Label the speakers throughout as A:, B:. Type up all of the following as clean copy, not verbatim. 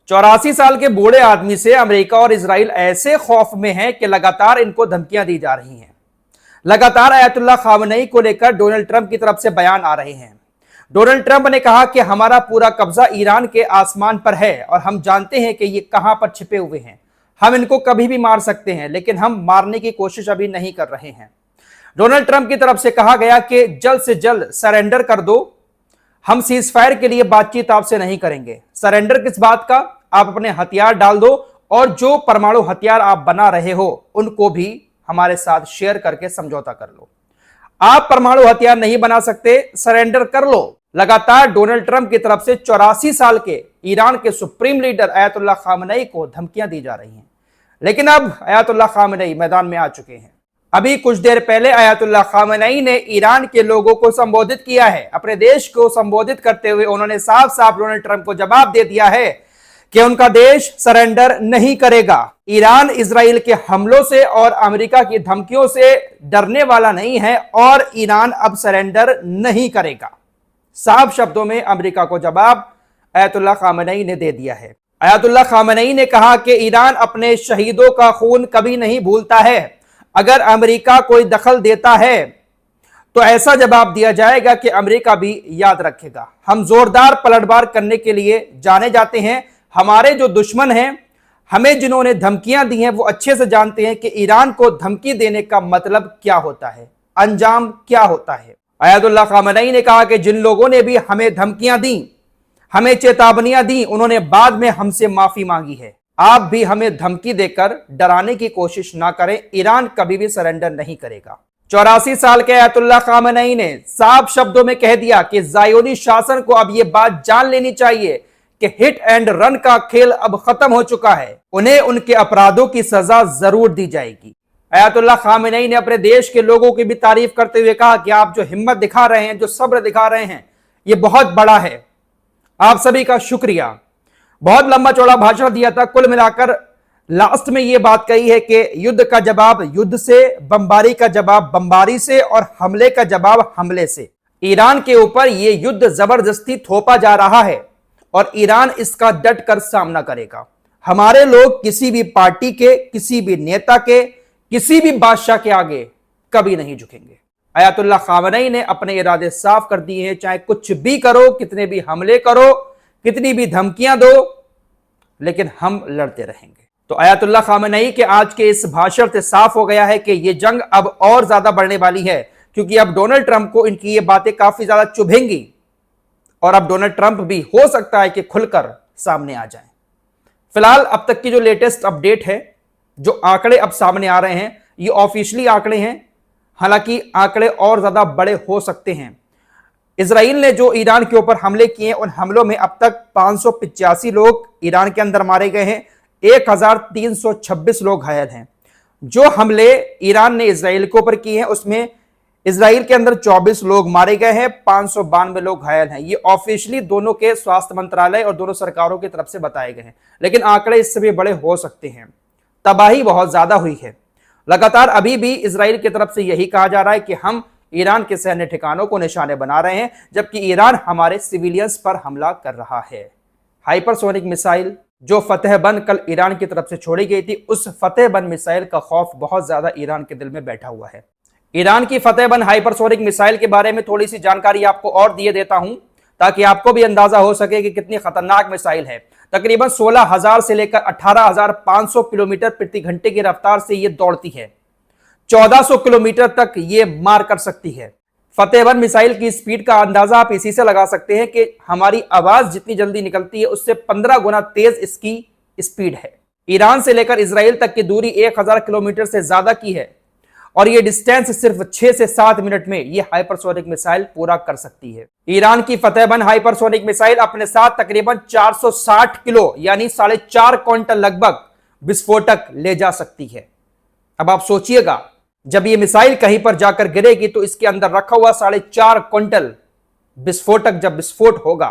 A: 84 साल के बूढ़े आदमी से अमेरिका और इजराइल ऐसे खौफ में हैं कि लगातार इनको धमकियां दी जा रही हैं। लगातार अयतुल्लाह खामेनी को लेकर डोनाल्ड ट्रंप की तरफ से बयान आ रहे हैं। डोनाल्ड ट्रंप ने कहा कि हमारा पूरा कब्जा ईरान के आसमान पर है और हम जानते हैं कि ये कहां पर छिपे हुए हैं। हम इनको कभी भी मार सकते हैं, लेकिन हम मारने की कोशिश अभी नहीं कर रहे हैं। डोनाल्ड ट्रंप की तरफ से कहा गया कि जल्द से जल्द सरेंडर कर दो, हम सीज फायर के लिए बातचीत आपसे नहीं करेंगे। सरेंडर किस बात का? आप अपने हथियार डाल दो और जो परमाणु हथियार आप बना रहे हो उनको भी हमारे साथ शेयर करके समझौता कर लो। आप परमाणु हथियार नहीं बना सकते, सरेंडर कर लो। लगातार डोनाल्ड ट्रंप की तरफ से 84 साल के ईरान के सुप्रीम लीडर अयतुल्लाह खामेनी को धमकियां दी जा रही हैं। लेकिन अब अयतुल्लाह खामेनी मैदान में आ चुके हैं। अभी कुछ देर पहले अयतुल्लाह खामेनी ने ईरान के लोगों को संबोधित किया है। अपने देश को संबोधित करते हुए उन्होंने साफ साफ डोनाल्ड ट्रंप को जवाब दे दिया है कि उनका देश सरेंडर नहीं करेगा। ईरान इजराइल के हमलों से और अमेरिका की धमकियों से डरने वाला नहीं है और ईरान अब सरेंडर नहीं करेगा। साफ शब्दों में अमेरिका को जवाब अयतुल्लाह खामेनी ने दे दिया है। अयतुल्लाह खामेनी ने कहा कि ईरान अपने शहीदों का खून कभी नहीं भूलता है। अगर अमेरिका कोई दखल देता है तो ऐसा जवाब दिया जाएगा कि अमेरिका भी याद रखेगा। हम जोरदार पलटवार करने के लिए जाने जाते हैं। हमारे जो दुश्मन हैं, हमें जिन्होंने धमकियां दी हैं, वो अच्छे से जानते हैं कि ईरान को धमकी देने का मतलब क्या होता है, अंजाम क्या होता है। अयतुल्लाह खामेनी ने कहा कि जिन लोगों ने भी हमें धमकियां दी, हमें चेतावनियां दी, उन्होंने बाद में हमसे माफी मांगी है। आप भी हमें धमकी देकर डराने की कोशिश ना करें, ईरान कभी भी सरेंडर नहीं करेगा। 84 साल के अयतुल्लाह खामेनी ने साफ शब्दों में कह दिया कि ज़ायोनी शासन को अब यह बात जान लेनी चाहिए कि हिट एंड रन का खेल अब खत्म हो चुका है। उन्हें उनके अपराधों की सजा जरूर दी जाएगी। अयतुल्लाह खामेनी ने अपने देश के लोगों की भी तारीफ करते हुए कहा कि आप जो हिम्मत दिखा रहे हैं, जो सब्र दिखा रहे हैं, यह बहुत बड़ा है। आप सभी का शुक्रिया। बहुत लंबा चौड़ा भाषण दिया था। कुल मिलाकर लास्ट में यह बात कही है कि युद्ध का जवाब युद्ध से, बमबारी का जवाब बमबारी से और हमले का जवाब हमले से। ईरान के ऊपर यह युद्ध जबरदस्ती थोपा जा रहा है और ईरान इसका डट कर सामना करेगा। हमारे लोग किसी भी पार्टी के, किसी भी नेता के, किसी भी बादशाह के आगे कभी नहीं झुकेंगे। अयतुल्लाह खामेनी ने अपने इरादे साफ कर दिए हैं। चाहे कुछ भी करो, कितने भी हमले करो, कितनी भी धमकियां दो, लेकिन हम लड़ते रहेंगे। तो अयतुल्लाह खामेनी के आज के इस भाषण से साफ हो गया है कि यह जंग अब और ज्यादा बढ़ने वाली है, क्योंकि अब डोनाल्ड ट्रंप को इनकी ये बातें काफी ज्यादा चुभेंगी और अब डोनाल्ड ट्रंप भी हो सकता है कि खुलकर सामने आ जाएं। फिलहाल अब तक की जो लेटेस्ट अपडेट है, जो आंकड़े अब सामने आ रहे हैं, ये ऑफिशियली आंकड़े हैं। हालांकि आंकड़े और ज्यादा बड़े हो सकते हैं। इजराइल ने जो ईरान के ऊपर हमले किए, उन हमलों में अब तक 585 लोग ईरान के अंदर मारे गए हैं, 1326 लोग घायल हैं। जो हमले ईरान ने इजराइल के ऊपर किए हैं, उसमें इजराइल के अंदर 24 लोग मारे गए हैं, 592 लोग घायल हैं। ये ऑफिशियली दोनों के स्वास्थ्य मंत्रालय और दोनों सरकारों की तरफ से बताए गए हैं, लेकिन आंकड़े इससे भी बड़े हो सकते हैं। तबाही बहुत ज्यादा हुई है। लगातार अभी भी इजराइल की तरफ से यही कहा जा रहा है कि हम ईरान के सैन्य ठिकानों को निशाने बना रहे हैं, जबकि ईरान हमारे सिविलियंस पर हमला कर रहा है। हाइपरसोनिक मिसाइल जो फतेहबंद कल ईरान की तरफ से छोड़ी गई थी, उस फतेहबंद मिसाइल का खौफ बहुत ज्यादा ईरान के दिल में बैठा हुआ है। ईरान की फतेहबंद हाइपरसोनिक मिसाइल के बारे में थोड़ी सी जानकारी आपको और दिए देता हूं, ताकि आपको भी अंदाजा हो सके कि कितनी खतरनाक मिसाइल है। तकरीबन 16,000 से लेकर 18,500 किलोमीटर प्रति घंटे की रफ्तार से यह दौड़ती है। 1400 किलोमीटर तक ये मार कर सकती है। फतेहबंद मिसाइल की स्पीड का अंदाजा आप इसी से लगा सकते हैं कि हमारी आवाज जितनी जल्दी निकलती है, उससे 15 गुना तेज इसकी स्पीड है। ईरान से लेकर इजराइल तक की दूरी 1000 किलोमीटर से ज्यादा की है और यह डिस्टेंस सिर्फ 6 से 7 मिनट में यह हाइपरसोनिक मिसाइल पूरा कर सकती है। ईरान की फतेहबंद हाइपरसोनिक मिसाइल अपने साथ तकरीबन 460 किलो यानी 4.5 क्विंटल लगभग विस्फोटक ले जा सकती है। अब आप सोचिएगा, जब यह मिसाइल कहीं पर जाकर गिरेगी तो इसके अंदर रखा हुआ 4.5 क्विंटल विस्फोटक जब विस्फोट होगा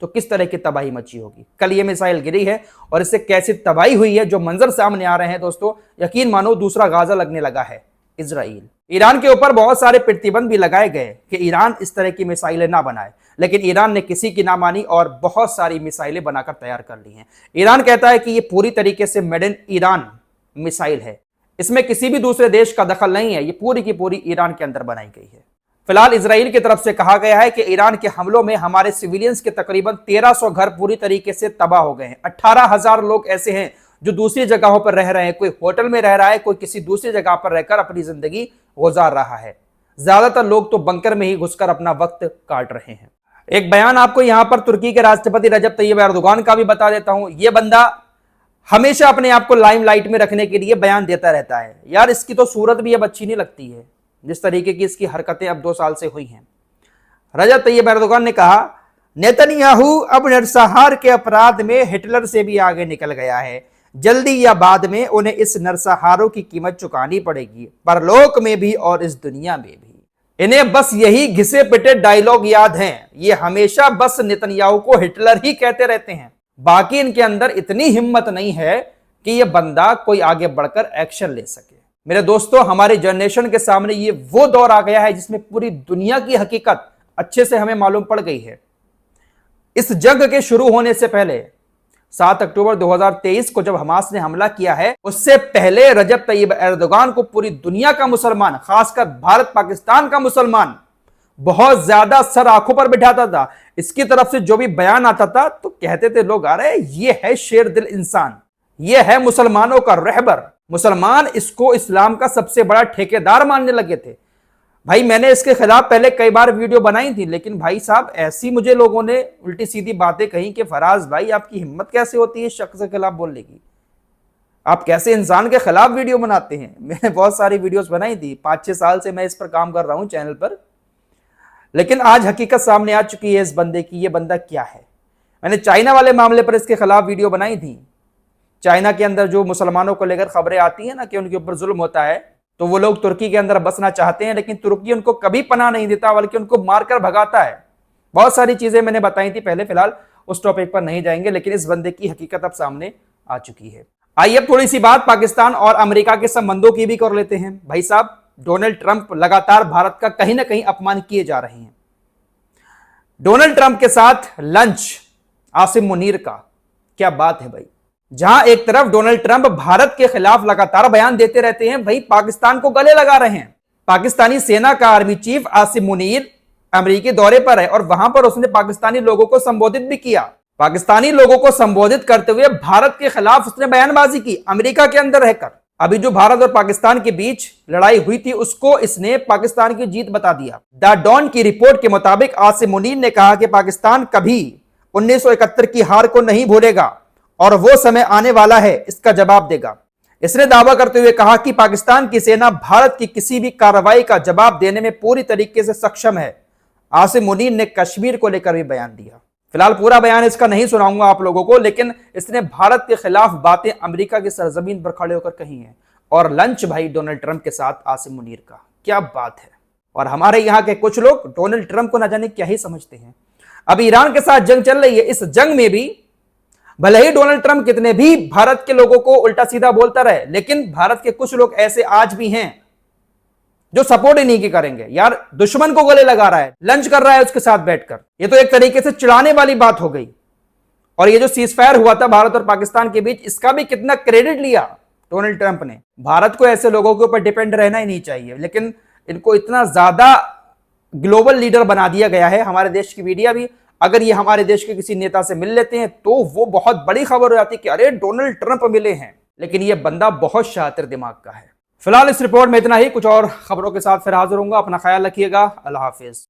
A: तो किस तरह की तबाही मची होगी। कल यह मिसाइल गिरी है और इससे कैसी तबाही हुई है, जो मंजर सामने आ रहे हैं दोस्तों, यकीन मानो दूसरा गाजा लगने लगा है। इजराइल। ईरान के ऊपर बहुत सारे प्रतिबंध भी लगाए गए कि ईरान इस तरह की मिसाइलें ना बनाए, लेकिन ईरान ने किसी की ना मानी और बहुत सारी मिसाइलें बनाकर तैयार कर ली हैं। ईरान कहता है कि ये पूरी तरीके से मेड इन ईरान मिसाइल है, इसमें किसी भी दूसरे देश का दखल नहीं है, ये पूरी की पूरी ईरान के अंदर बनाई गई है। फिलहाल इजराइल की तरफ से कहा गया है कि ईरान के हमलों में हमारे सिविलियंस के तकरीबन 1300 घर पूरी तरीके से तबाह हो गए हैं। 18,000 लोग ऐसे हैं जो दूसरी जगहों पर रह रहे हैं, कोई होटल में रह रहा है, कोई किसी दूसरी जगह पर रहकर अपनी जिंदगी गुजार रहा है। ज्यादातर लोग तो बंकर में ही घुसकर अपना वक्त काट रहे हैं। एक बयान आपको यहां पर तुर्की के राष्ट्रपति रजब तैयब एर्दोगान का भी बता देता हूं। यह बंदा हमेशा अपने आप को लाइमलाइट में रखने के लिए बयान देता रहता है। यार इसकी तो सूरत भी अब अच्छी नहीं लगती है, जिस तरीके की इसकी हरकतें अब 2 साल से हुई हैं। रजब तैयब एर्दोगान ने कहा, नेतन्याहू अब नरसंहार के अपराध में हिटलर से भी आगे निकल गया है। जल्दी या बाद में उन्हें इस नरसंहारों की कीमत चुकानी पड़ेगी, परलोक में भी और इस दुनिया में भी। इन्हें बस यही घिसे पिटे डायलॉग याद हैं। ये हमेशा बस नेतन्याहू को हिटलर ही कहते रहते हैं। बाकी इनके अंदर इतनी हिम्मत नहीं है कि ये बंदा कोई आगे बढ़कर एक्शन ले सके। मेरे दोस्तों, हमारे जनरेशन के सामने ये वो दौर आ गया है जिसमें पूरी दुनिया की हकीकत अच्छे से हमें मालूम पड़ गई है। इस जंग के शुरू होने से पहले 7 अक्टूबर 2023 को जब हमास ने हमला किया है, उससे पहले रजब तैयब एर्दोगान को पूरी दुनिया का मुसलमान, खासकर भारत पाकिस्तान का मुसलमान बहुत ज्यादा सर आंखों पर बिठाता था। इसकी तरफ से जो भी बयान आता था तो कहते थे लोग, अरे ये है शेर दिल इंसान, ये है मुसलमानों का रहबर। मुसलमान इसको इस्लाम का सबसे बड़ा ठेकेदार मानने लगे थे। भाई मैंने इसके खिलाफ पहले कई बार वीडियो बनाई थी, लेकिन भाई साहब ऐसी मुझे लोगों ने उल्टी सीधी बातें कही कि फराज भाई आपकी हिम्मत कैसे होती है शख्स के खिलाफ बोलने की, आप कैसे इंसान के खिलाफ वीडियो बनाते हैं। मैंने बहुत सारी वीडियोस बनाई थी, 5-6 साल से मैं इस पर काम कर रहा हूं चैनल पर, लेकिन आज हकीकत सामने आ चुकी है इस बंदे की। ये बंदा क्या है। मैंने चाइना वाले मामले पर इसके खिलाफ वीडियो बनाई थी। चाइना के अंदर जो मुसलमानों को लेकर खबरें आती है ना कि उनके ऊपर जुल्म होता है, तो वो लोग तुर्की के अंदर बसना चाहते हैं, लेकिन तुर्की उनको कभी पनाह नहीं देता, बल्कि उनको मारकर भगाता है। बहुत सारी चीजें मैंने बताई थी पहले, फिलहाल उस टॉपिक पर नहीं जाएंगे, लेकिन इस बंदे की हकीकत अब सामने आ चुकी है। आइए अब थोड़ी सी बात पाकिस्तान और अमेरिका के संबंधों की भी कर लेते हैं। भाई साहब, डोनाल्ड ट्रंप लगातार भारत का कहीं ना कहीं अपमान किए जा रहे हैं। डोनाल्ड ट्रंप के साथ लंच आसिम मुनीर का, क्या बात है भाई। जहां एक तरफ डोनाल्ड ट्रंप भारत के खिलाफ लगातार बयान देते रहते हैं, भाई पाकिस्तान को गले लगा रहे हैं। पाकिस्तानी सेना का आर्मी चीफ आसिम मुनीर अमेरिकी दौरे पर है और वहां पर उसने पाकिस्तानी लोगों को संबोधित भी किया। पाकिस्तानी लोगों को संबोधित करते हुए भारत के खिलाफ उसने बयानबाजी की अमेरिका के अंदर रहकर। अभी जो भारत और पाकिस्तान के बीच लड़ाई हुई थी उसको इसने पाकिस्तान की जीत बता दिया। द डॉन की रिपोर्ट के मुताबिक आसिम मुनीर ने कहा कि पाकिस्तान कभी 1971 की हार को नहीं भूलेगा और वो समय आने वाला है, इसका जवाब देगा। इसने दावा करते हुए कहा कि पाकिस्तान की सेना भारत की किसी भी कार्रवाई का जवाब देने में पूरी तरीके से सक्षम है। आसिम मुनीर ने कश्मीर को लेकर भी बयान दिया। फिलहाल पूरा बयान इसका नहीं सुनाऊंगा आप लोगों को, लेकिन इसने भारत के खिलाफ बातें अमेरिका की सरजमीन पर खड़े होकर कही हैं। और लंच भाई डोनाल्ड ट्रंप के साथ आसिम मुनीर का, क्या बात है। और हमारे यहाँ के कुछ लोग डोनाल्ड ट्रंप को न जाने क्या ही समझते हैं। अब ईरान के साथ जंग चल रही है, इस जंग में भी भले ही डोनाल्ड ट्रंप कितने भी भारत के लोगों को उल्टा सीधा बोलता रहे, लेकिन भारत के कुछ लोग ऐसे आज भी हैं जो सपोर्ट ही नहीं की करेंगे। यार दुश्मन को गले लगा रहा है, लंच कर रहा है उसके साथ बैठकर, ये तो एक तरीके से चिढ़ाने वाली बात हो गई। और ये जो सीजफायर हुआ था भारत और पाकिस्तान के बीच, इसका भी कितना क्रेडिट लिया डोनाल्ड ट्रंप ने। भारत को ऐसे लोगों के ऊपर डिपेंड रहना ही नहीं चाहिए, लेकिन इनको इतना ज्यादा ग्लोबल लीडर बना दिया गया है। हमारे देश की मीडिया भी अगर ये हमारे देश के किसी नेता से मिल लेते हैं तो वो बहुत बड़ी खबर हो जाती है कि अरे डोनाल्ड ट्रंप मिले हैं, लेकिन ये बंदा बहुत शातिर दिमाग का है। फिलहाल इस रिपोर्ट में इतना ही, कुछ और खबरों के साथ फिर हाजिर होऊंगा। अपना ख्याल रखिएगा। अल्लाह हाफिज।